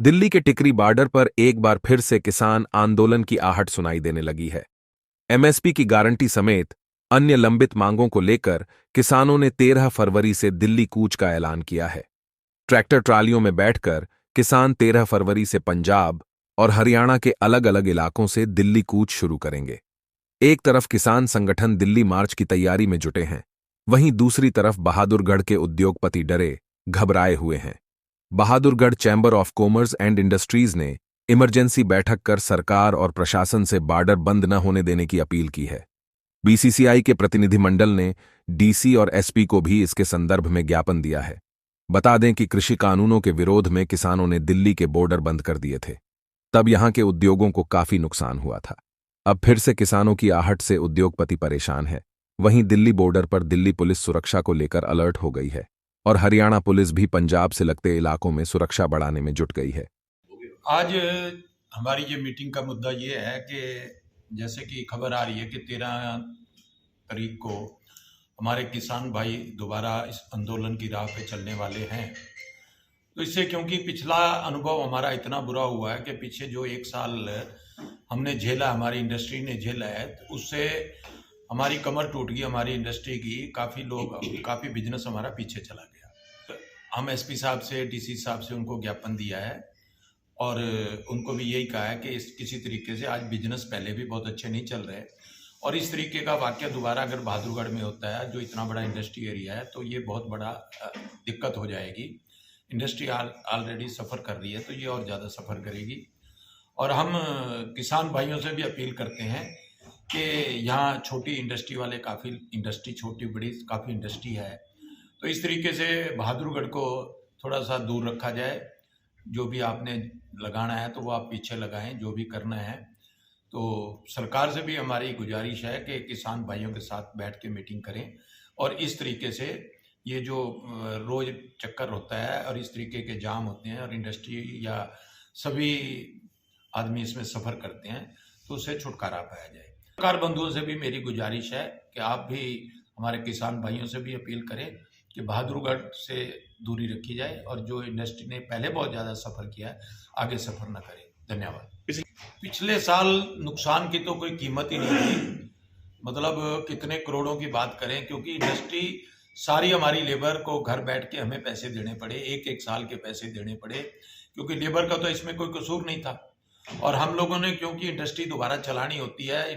दिल्ली के टिकरी बॉर्डर पर एक बार फिर से किसान आंदोलन की आहट सुनाई देने लगी है। एमएसपी की गारंटी समेत अन्य लंबित मांगों को लेकर किसानों ने 13 फरवरी से दिल्ली कूच का ऐलान किया है। ट्रैक्टर ट्रालियों में बैठकर किसान 13 फरवरी से पंजाब और हरियाणा के अलग अलग इलाकों से दिल्ली कूच शुरू करेंगे। एक तरफ किसान संगठन दिल्ली मार्च की तैयारी में जुटे हैं, वहीं दूसरी तरफ बहादुरगढ़ के उद्योगपति डरे, घबराए हुए हैं। Bahadurgarh chamber of commerce and industries ने इमरजेंसी बैठक कर सरकार और प्रशासन से बॉर्डर बंद न होने देने की अपील की है। बीसीसीआई के प्रतिनिधिमंडल ने डीसी और एसपी को भी इसके संदर्भ में ज्ञापन दिया है। बता दें कि कृषि कानूनों के विरोध में किसानों ने दिल्ली के बॉर्डर बंद कर दिए थे। तब यहां के उद्योगों को काफी नुकसान हुआ था। अब फिर से किसानों की आहट से उद्योगपति परेशान है। वहीं दिल्ली बॉर्डर पर दिल्ली पुलिस सुरक्षा को लेकर अलर्ट हो गई है और हरियाणा पुलिस भी पंजाब से लगते इलाकों में सुरक्षा बढ़ाने में जुट गई है। आज हमारी ये मीटिंग का मुद्दा ये है कि जैसे कि खबर आ रही है कि 13 तारीख को हमारे किसान भाई दोबारा इस आंदोलन की राह पे चलने वाले हैं। तो इससे क्योंकि पिछला अनुभव हमारा इतना बुरा हुआ है कि पीछे जो 1 साल हमने झेला, हमारी इंडस्ट्री ने झेला है, तो उससे हमारी कमर टूट गई, हमारी इंडस्ट्री की। काफ़ी बिजनेस हमारा पीछे चला गया। तो हम एसपी साहब से, डीसी साहब से उनको ज्ञापन दिया है और उनको भी यही कहा है कि किसी तरीके से आज बिजनेस पहले भी बहुत अच्छे नहीं चल रहे और इस तरीके का वाक़या दोबारा अगर बहादुरगढ़ में होता है, जो इतना बड़ा इंडस्ट्री एरिया है, तो ये बहुत बड़ा दिक्कत हो जाएगी। इंडस्ट्री ऑलरेडी सफ़र कर रही है, तो ये और ज़्यादा सफ़र करेगी। और हम किसान भाइयों से भी अपील करते हैं कि यहाँ छोटी इंडस्ट्री वाले, काफ़ी इंडस्ट्री छोटी बड़ी काफ़ी इंडस्ट्री है, तो इस तरीके से बहादुरगढ़ को थोड़ा सा दूर रखा जाए। जो भी आपने लगाना है तो वो आप पीछे लगाएं, जो भी करना है। तो सरकार से भी हमारी गुजारिश है कि किसान भाइयों के साथ बैठ के मीटिंग करें और इस तरीके से ये जो रोज़ चक्कर होता है और इस तरीके के जाम होते हैं और इंडस्ट्री या सभी आदमी इसमें सफ़र करते हैं, तो उससे छुटकारा पाया जाए। सरकार बंधुओं से भी मेरी गुजारिश है कि आप भी हमारे किसान भाइयों से भी अपील करें कि बहादुरगढ़ से दूरी रखी जाए और जो इंडस्ट्री ने पहले बहुत ज़्यादा सफ़र किया है, आगे सफ़र न करें। धन्यवाद। पिछले साल नुकसान की तो कोई कीमत ही नहीं थी, मतलब कितने करोड़ों की बात करें, क्योंकि इंडस्ट्री सारी हमारी लेबर को घर बैठ के हमें पैसे देने पड़े, एक साल के पैसे देने पड़े, क्योंकि लेबर का तो इसमें कोई कसूर नहीं था। और हम लोगों ने, क्योंकि इंडस्ट्री दोबारा चलानी होती है,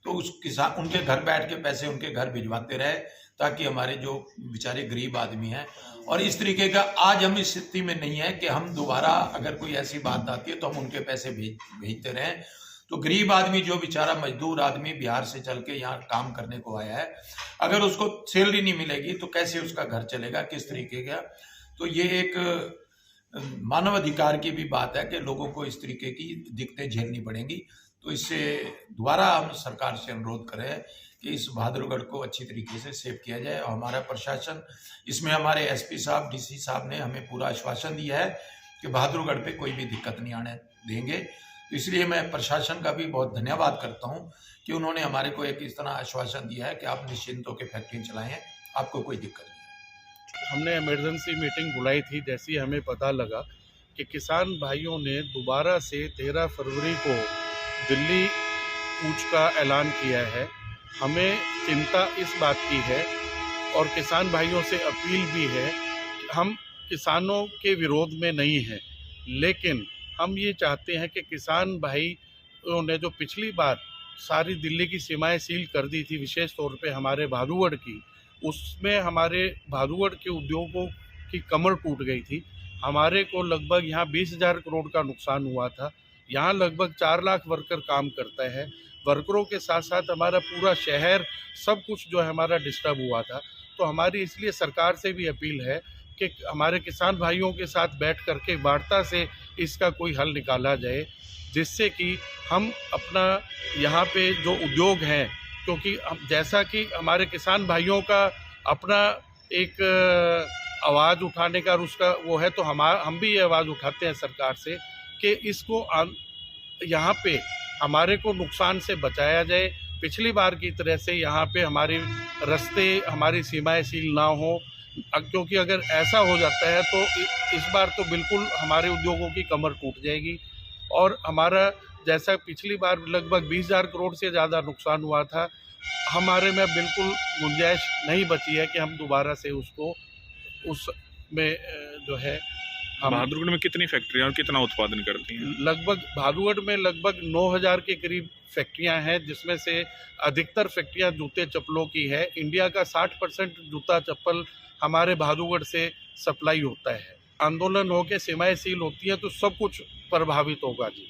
तो उस किसान उनके घर बैठ के पैसे उनके घर भिजवाते रहे, ताकि हमारे जो बेचारे गरीब आदमी हैं। और इस तरीके का आज हम इस स्थिति में नहीं है कि हम दोबारा अगर कोई ऐसी बात आती है तो हम उनके पैसे भेजते रहें। तो गरीब आदमी, जो बेचारा मजदूर आदमी बिहार से चल के यहाँ काम करने को आया है, अगर उसको सैलरी नहीं मिलेगी तो कैसे उसका घर चलेगा, किस तरीके का। तो ये एक मानव अधिकार की भी बात है कि लोगों को इस तरीके की दिक्कतें झेलनी पड़ेंगी। तो इससे दोबारा हम सरकार से अनुरोध करें कि इस बहादुरगढ़ को अच्छी तरीके से सेव किया जाए। और हमारा प्रशासन, इसमें हमारे एसपी साहब, डीसी साहब ने हमें पूरा आश्वासन दिया है कि बहादुरगढ़ पे कोई भी दिक्कत नहीं आने देंगे। तो इसलिए मैं प्रशासन का भी बहुत धन्यवाद करता हूँ कि उन्होंने हमारे को एक इस तरह आश्वासन दिया है कि आप निश्चिंत होकर फैक्ट्री चलाएँ, आपको कोई दिक्कत नहीं। हमने इमरजेंसी मीटिंग बुलाई थी। जैसे ही हमें पता लगा कि किसान भाइयों ने दोबारा से 13 फरवरी को दिल्ली कूच का ऐलान किया है, हमें चिंता इस बात की है और किसान भाइयों से अपील भी है कि हम किसानों के विरोध में नहीं हैं, लेकिन हम ये चाहते हैं कि किसान भाइयों ने जो पिछली बार सारी दिल्ली की सीमाएं सील कर दी थी, विशेष तौर पे हमारे बहादुरगढ़ की, उसमें हमारे बहादुरगढ़ के उद्योगों की कमर टूट गई थी। हमारे को लगभग यहाँ 20,000 करोड़ का नुकसान हुआ था। यहाँ लगभग 4 लाख वर्कर काम करता है। वर्करों के साथ साथ हमारा पूरा शहर, सब कुछ जो है हमारा डिस्टर्ब हुआ था। तो हमारी इसलिए सरकार से भी अपील है कि हमारे किसान भाइयों के साथ बैठ करके वार्ता से इसका कोई हल निकाला जाए, जिससे कि हम अपना यहाँ पे जो उद्योग हैं, क्योंकि जैसा कि हमारे किसान भाइयों का अपना एक आवाज़ उठाने का उसका वो है, तो हम भी ये आवाज़ उठाते हैं सरकार से कि इसको यहाँ पे हमारे को नुकसान से बचाया जाए। पिछली बार की तरह से यहाँ पे हमारे रास्ते, हमारी सीमाएं सील ना हो, क्योंकि अगर ऐसा हो जाता है तो इस बार तो बिल्कुल हमारे उद्योगों की कमर टूट जाएगी और हमारा जैसा पिछली बार लगभग 20,000 करोड़ से ज़्यादा नुकसान हुआ था, हमारे में बिल्कुल गुंजाइश नहीं बची है कि हम दोबारा से उसको उसमें जो है हम बहादुरगढ़ में कितनी फैक्ट्रियां और कितना उत्पादन करती हैं? लगभग बहादुरगढ़ में लगभग 9,000 के करीब फैक्ट्रियां हैं, जिसमें से अधिकतर फैक्ट्रियां जूते चप्पलों की है। इंडिया का 60% जूता चप्पल हमारे बहादुरगढ़ से सप्लाई होता है। आंदोलन हो के सीमाएं सील होती है तो सब कुछ प्रभावित होगा जी।